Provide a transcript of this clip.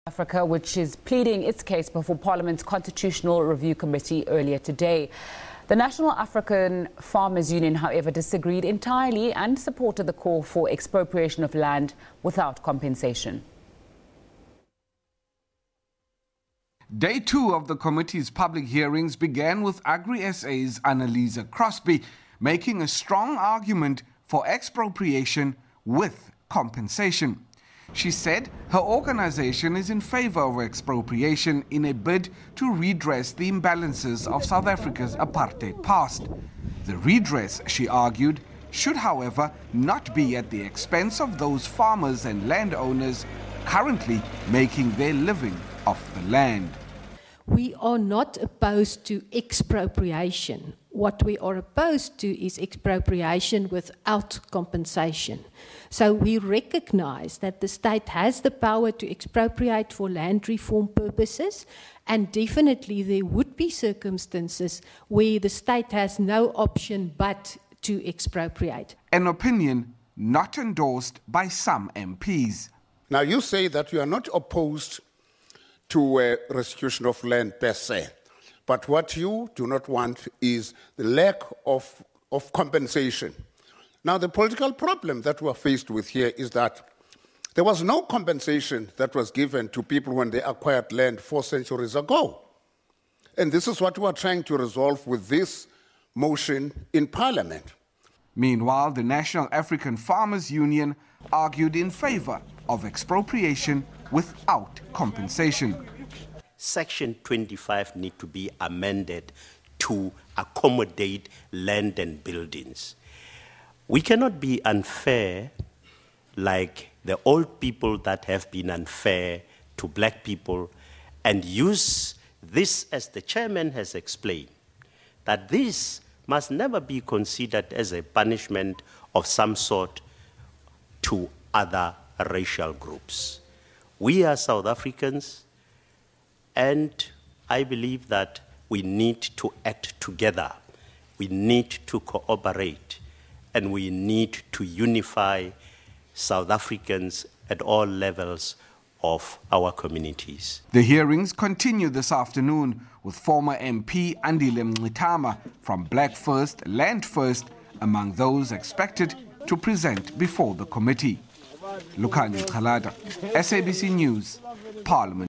Africa, which is pleading its case before Parliament's Constitutional Review Committee earlier today. The National African Farmers Union, however, disagreed entirely and supported the call for expropriation of land without compensation. Day 2 of the committee's public hearings began with Agri-SA's Annalisa Crosby making a strong argument for expropriation with compensation. She said her organization is in favor of expropriation in a bid to redress the imbalances of South Africa's apartheid past. The redress, she argued, should, however, not be at the expense of those farmers and landowners currently making their living off the land. We are not opposed to expropriation. What we are opposed to is expropriation without compensation. So we recognize that the state has the power to expropriate for land reform purposes, and definitely there would be circumstances where the state has no option but to expropriate. An opinion not endorsed by some MPs. Now you say that you are not opposed to restitution of land per se. But what you do not want is the lack of compensation. Now, the political problem that we're faced with here is that there was no compensation that was given to people when they acquired land 4 centuries ago. And this is what we're trying to resolve with this motion in Parliament. Meanwhile, the National African Farmers Union argued in favor of expropriation without compensation. Section 25 need to be amended to accommodate land and buildings. We cannot be unfair like the old people that have been unfair to black people and use this, as the chairman has explained, that this must never be considered as a punishment of some sort to other racial groups. We are South Africans, and I believe that we need to act together. We need to cooperate, and we need to unify South Africans at all levels of our communities. The hearings continue this afternoon with former MP Andile Mngxitama from Black First, Land First among those expected to present before the committee. Lukhanya Chalada, SABC News, Parliament.